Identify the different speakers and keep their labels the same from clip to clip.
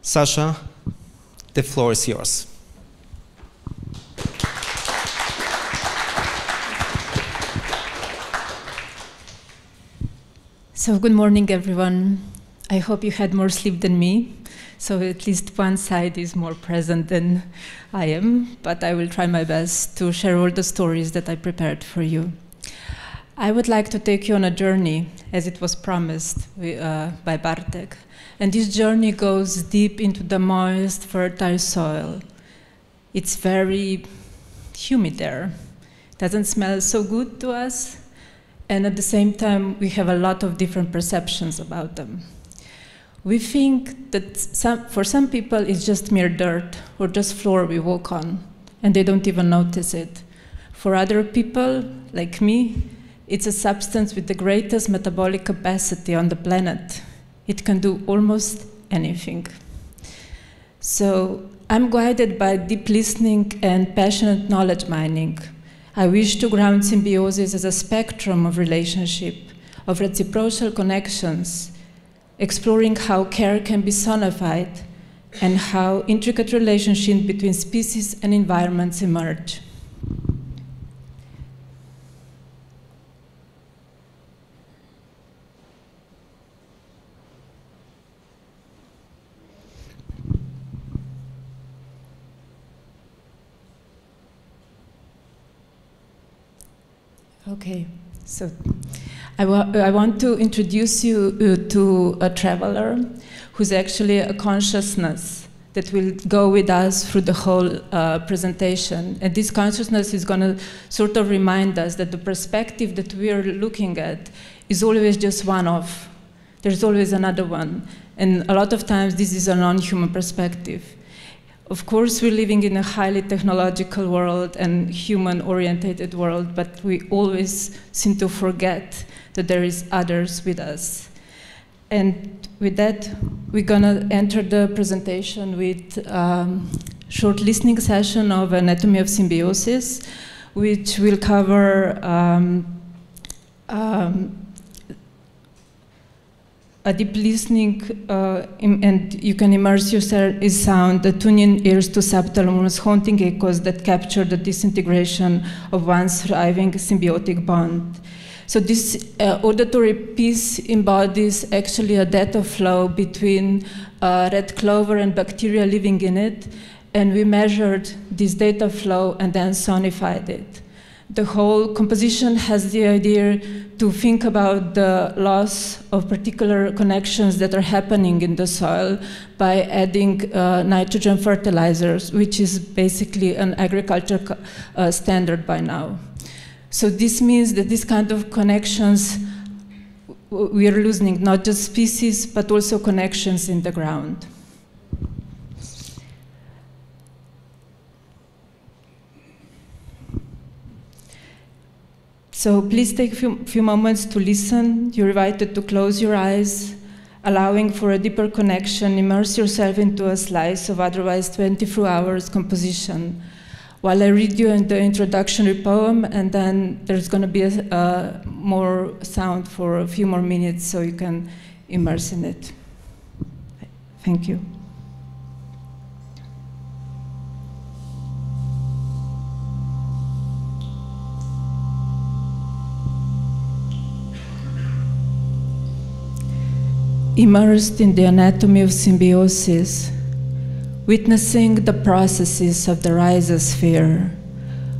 Speaker 1: Saša, the floor is yours.
Speaker 2: So good morning, everyone. I hope you had more sleep than me. So at least one side is more present than I am, but I will try my best to share all the stories that I prepared for you. I would like to take you on a journey, as it was promised by Bartek. And this journey goes deep into the moist, fertile soil. It's very humid there. It doesn't smell so good to us. And at the same time, we have a lot of different perceptions about them. We think that for some people, it's just mere dirt or just floor we walk on, and they don't even notice it. For other people, like me, it's a substance with the greatest metabolic capacity on the planet. It can do almost anything. So I'm guided by deep listening and passionate knowledge mining. I wish to ground symbiosis as a spectrum of relationship, of reciprocal connections, exploring how care can be sonified and how intricate relationships between species and environments emerge. Okay, so I want to introduce you to a traveler who's actually a consciousness that will go with us through the whole presentation. And this consciousness is going to sort of remind us that the perspective that we are looking at is always just one of. There's always another one. And a lot of times this is a non-human perspective. Of course, we're living in a highly technological world and human-oriented world, but we always seem to forget that there is others with us. And with that, we're gonna enter the presentation with a short listening session of Anatomy of Symbiosis, which will cover a deep listening, and you can immerse yourself in sound, the tuning ears to subtle, almost haunting echoes that capture the disintegration of one's thriving symbiotic bond. So this auditory piece embodies actually a data flow between red clover and bacteria living in it, and we measured this data flow and then sonified it. The whole composition has the idea to think about the loss of particular connections that are happening in the soil by adding nitrogen fertilizers, which is basically an agriculture standard by now. So this means that this kind of connections, we are losing not just species, but also connections in the ground. So please take a few moments to listen. You're invited to close your eyes, allowing for a deeper connection. Immerse yourself into a slice of otherwise 24 hours composition. While I read you the introductory poem, and then there's going to be more sound for a few more minutes so you can immerse in it. Thank you. Immersed in the anatomy of symbiosis, witnessing the processes of the rhizosphere,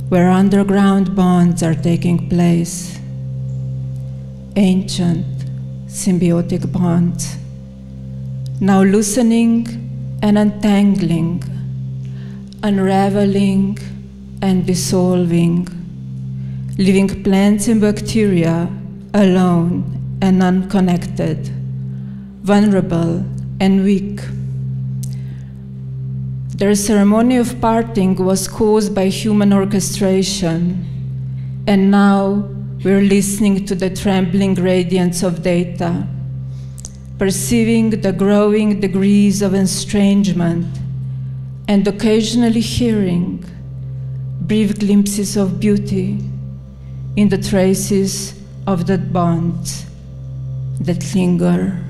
Speaker 2: where underground bonds are taking place, ancient symbiotic bonds, now loosening and untangling, unraveling and dissolving, leaving plants and bacteria alone and unconnected, vulnerable and weak. Their ceremony of parting was caused by human orchestration, and now we're listening to the trembling gradients of data, perceiving the growing degrees of estrangement, and occasionally hearing brief glimpses of beauty in the traces of that bonds that linger.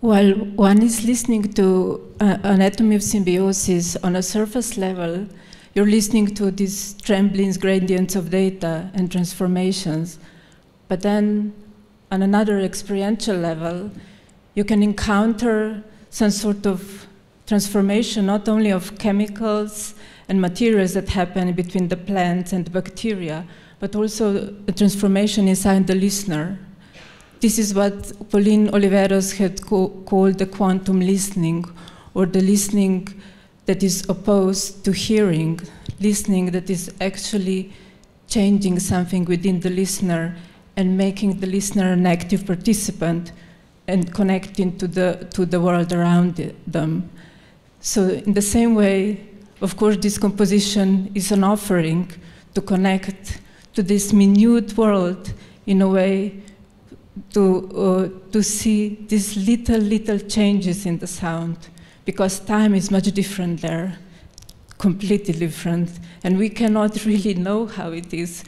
Speaker 2: While one is listening to anatomy of symbiosis on a surface level, you're listening to these trembling gradients of data and transformations. But then on another experiential level, you can encounter some sort of transformation, not only of chemicals and materials that happen between the plants and the bacteria, but also a transformation inside the listener. This is what Pauline Oliveros had called the quantum listening, or the listening that is opposed to hearing, listening that is actually changing something within the listener and making the listener an active participant and connecting to the world around them. So in the same way, of course, this composition is an offering to connect to this minute world in a way to see these little changes in the sound, because time is much different there, completely different, and we cannot really know how it is.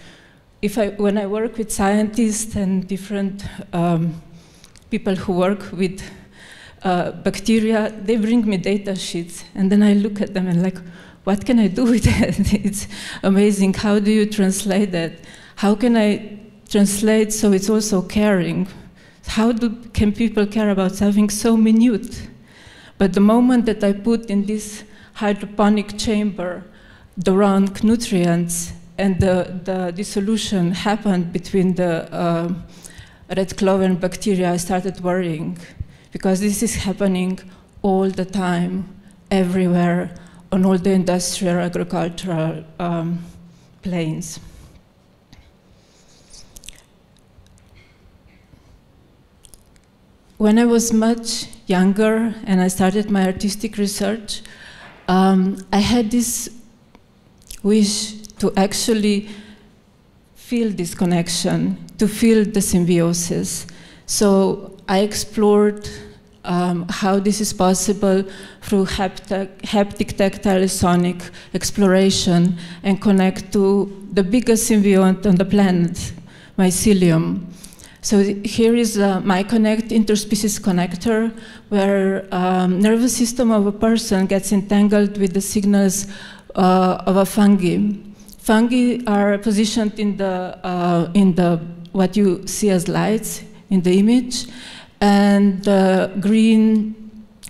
Speaker 2: When I work with scientists and different people who work with bacteria, they bring me data sheets, and then I look at them and like, what can I do with it? It's amazing. How do you translate that? How can I translate so it's also caring? How can people care about something so minute? But the moment that I put in this hydroponic chamber the wrong nutrients, and the dissolution happened between the red clover and bacteria, I started worrying, because this is happening all the time, everywhere, on all the industrial agricultural planes. When I was much younger and I started my artistic research, I had this wish to actually feel this connection, to feel the symbiosis. So I explored how this is possible through haptic, tactile, sonic exploration, and connect to the biggest symbiont on the planet, mycelium. So here is a MyConnect interspecies connector, where nervous system of a person gets entangled with the signals of a fungi. Fungi are positioned in the what you see as lights in the image, and the green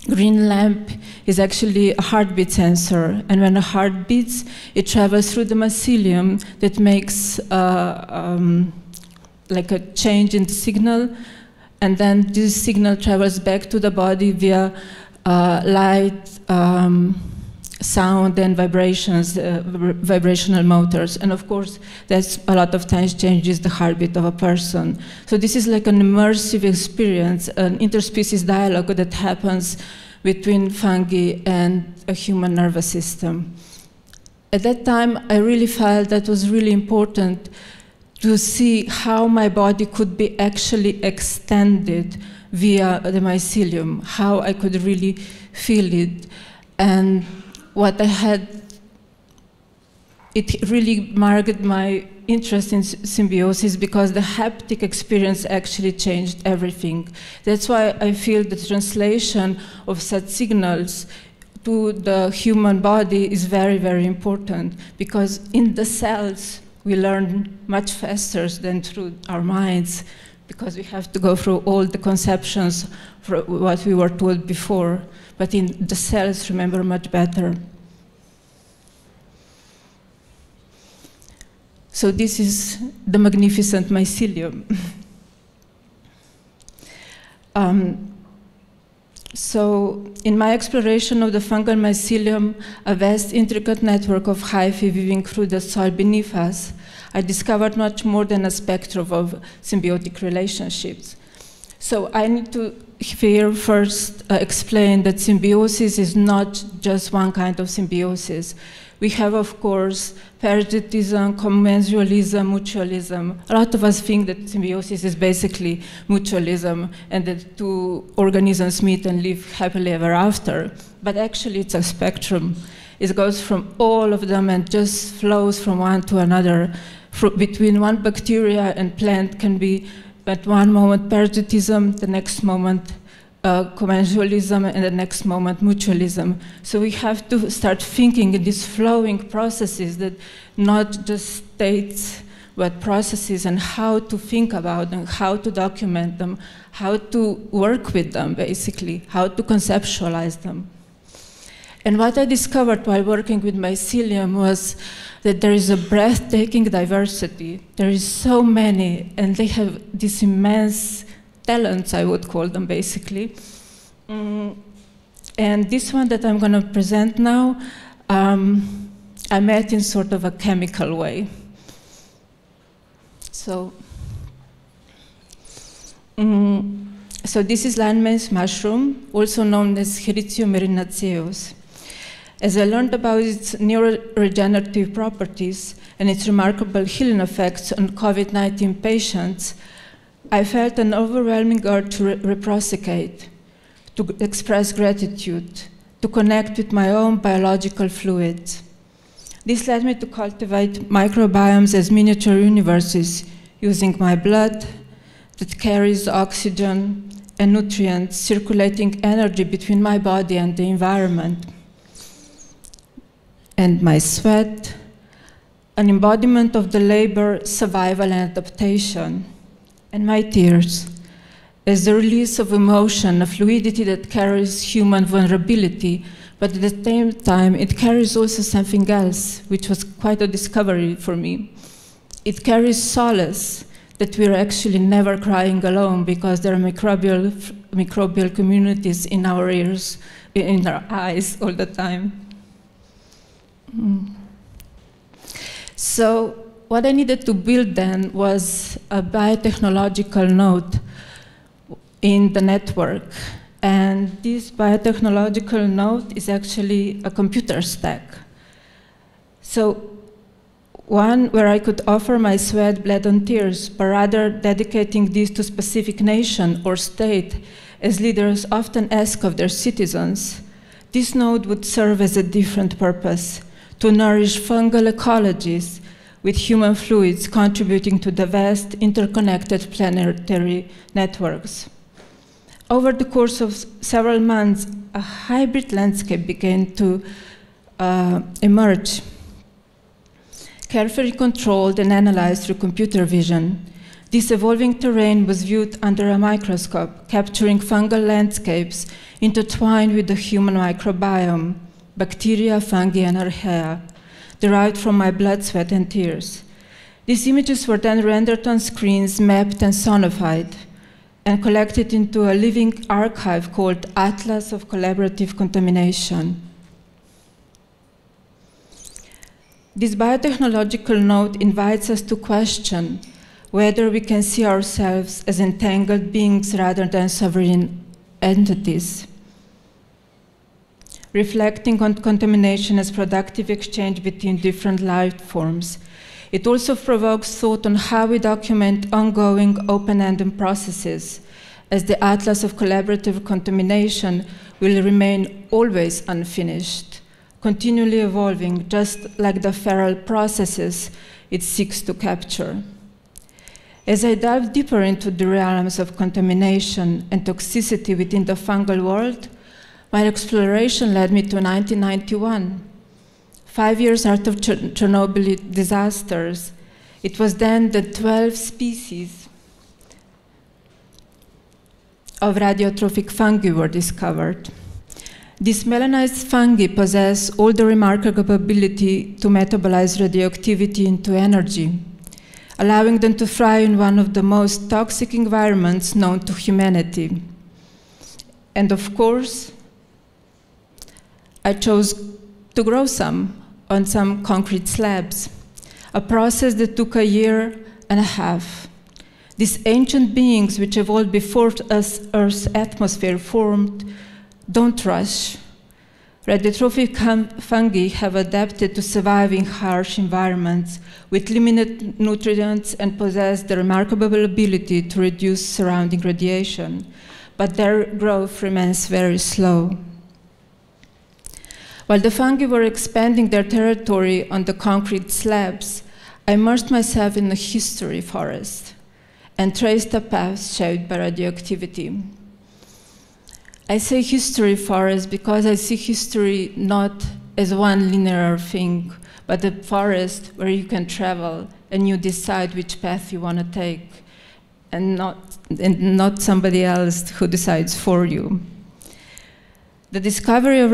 Speaker 2: lamp is actually a heartbeat sensor. And when a heart beats, it travels through the mycelium that makes like a change in the signal, and then this signal travels back to the body via light, sound, and vibrations, vibrational motors. And of course, that's a lot of times changes the heartbeat of a person. So this is like an immersive experience, an interspecies dialogue that happens between fungi and a human nervous system. At that time, I really felt that was really important to see how my body could be actually extended via the mycelium, how I could really feel it. And what I had, it really marked my interest in symbiosis, because the haptic experience actually changed everything. That's why I feel the translation of such signals to the human body is very, very important, because in the cells, we learn much faster than through our minds, because we have to go through all the conceptions for what we were told before. But in the cells, remember much better. So this is the magnificent mycelium. So in my exploration of the fungal mycelium, a vast intricate network of hyphae weaving through the soil beneath us, I discovered much more than a spectrum of symbiotic relationships. So I need to here first explain that symbiosis is not just one kind of symbiosis. We have, of course, parasitism, commensalism, mutualism. A lot of us think that symbiosis is basically mutualism and that two organisms meet and live happily ever after. But actually, it's a spectrum. It goes from all of them and just flows from one to another. Between one bacteria and plant can be, at one moment, parasitism, the next moment, commensalism, and the next moment mutualism. So we have to start thinking in these flowing processes that not just states, but processes, and how to think about them, how to document them, how to work with them, basically, how to conceptualize them. And what I discovered while working with mycelium was that there is a breathtaking diversity. There is so many, and they have this immense talents, I would call them, basically. And this one that I'm going to present now, I met in sort of a chemical way. So this is landmass mushroom, also known as Heritium erinaceus. As I learned about its neuroregenerative properties and its remarkable healing effects on COVID-19 patients, I felt an overwhelming urge to reciprocate, to express gratitude, to connect with my own biological fluids. This led me to cultivate microbiomes as miniature universes, using my blood that carries oxygen and nutrients, circulating energy between my body and the environment. and my sweat, an embodiment of the labor, survival, and adaptation, and my tears, as the release of emotion, a fluidity that carries human vulnerability, but at the same time, it carries also something else, which was quite a discovery for me. It carries solace, that we're actually never crying alone because there are microbial communities in our ears, in our eyes all the time. So what I needed to build then was a biotechnological node in the network. And this biotechnological node is actually a computer stack. So one where I could offer my sweat, blood, and tears, but rather dedicating this to specific nation or state, as leaders often ask of their citizens. This node would serve as a different purpose, to nourish fungal ecologies with human fluids contributing to the vast interconnected planetary networks. Over the course of several months, a hybrid landscape began to emerge, carefully controlled and analyzed through computer vision. This evolving terrain was viewed under a microscope, capturing fungal landscapes intertwined with the human microbiome, bacteria, fungi, and archaea, derived from my blood, sweat, and tears. These images were then rendered on screens, mapped, and sonified, and collected into a living archive called Atlas of Collaborative Contamination. This biotechnological node invites us to question whether we can see ourselves as entangled beings rather than sovereign entities, reflecting on contamination as productive exchange between different life forms. It also provokes thought on how we document ongoing open-ended processes, as the Atlas of Collaborative Contamination will remain always unfinished, continually evolving, just like the feral processes it seeks to capture. As I delve deeper into the realms of contamination and toxicity within the fungal world, my exploration led me to 1991, 5 years after Chernobyl disasters. It was then that 12 species of radiotrophic fungi were discovered. These melanized fungi possess all the remarkable ability to metabolize radioactivity into energy, allowing them to thrive in one of the most toxic environments known to humanity. And of course, I chose to grow some on some concrete slabs, a process that took a year and a half. These ancient beings, which evolved before Earth's atmosphere formed, don't rush. Radiotrophic fungi have adapted to survive in harsh environments with limited nutrients and possess the remarkable ability to reduce surrounding radiation, but their growth remains very slow. While the fungi were expanding their territory on the concrete slabs, I immersed myself in a history forest and traced a path shaped by radioactivity. I say history forest because I see history not as one linear thing, but a forest where you can travel and you decide which path you want to take, and not somebody else who decides for you. The discovery of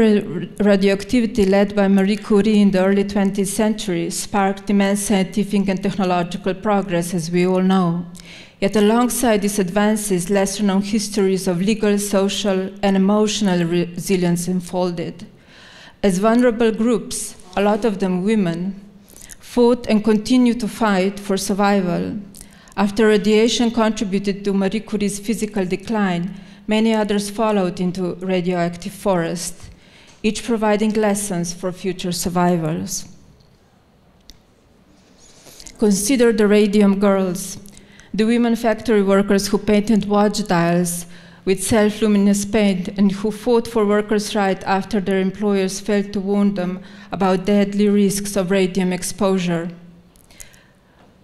Speaker 2: radioactivity led by Marie Curie in the early 20th century sparked immense scientific and technological progress, as we all know. Yet alongside these advances, lesser-known histories of legal, social, and emotional resilience unfolded. As vulnerable groups, a lot of them women, fought and continue to fight for survival. After radiation contributed to Marie Curie's physical decline, many others followed into radioactive forest, each providing lessons for future survivors. Consider the radium girls, the women factory workers who painted watch dials with self-luminous paint and who fought for workers' rights after their employers failed to warn them about deadly risks of radium exposure.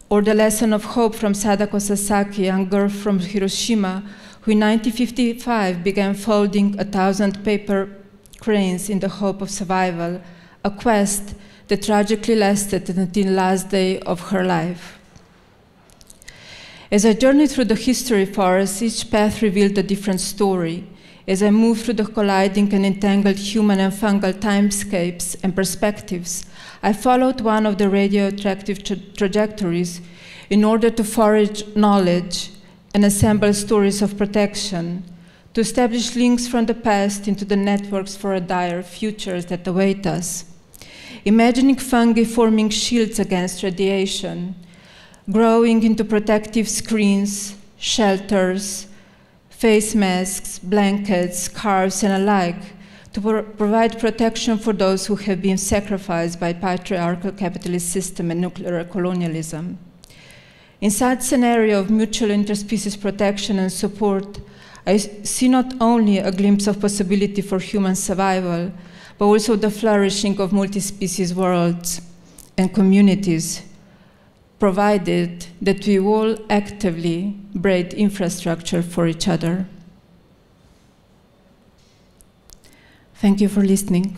Speaker 2: Or the lesson of hope from Sadako Sasaki, a young girl from Hiroshima, who in 1955 began folding 1,000 paper cranes in the hope of survival, a quest that tragically lasted until the last day of her life. As I journeyed through the history forests, each path revealed a different story. As I moved through the colliding and entangled human and fungal timescapes and perspectives, I followed one of the radioactive trajectories in order to forage knowledge and assemble stories of protection, to establish links from the past into the networks for a dire futures that await us. Imagining fungi forming shields against radiation, growing into protective screens, shelters, face masks, blankets, scarves, and alike, to provide protection for those who have been sacrificed by patriarchal capitalist system and nuclear colonialism. In such scenario of mutual interspecies protection and support, I see not only a glimpse of possibility for human survival, but also the flourishing of multi-species worlds and communities, provided that we all actively build infrastructure for each other. Thank you for listening.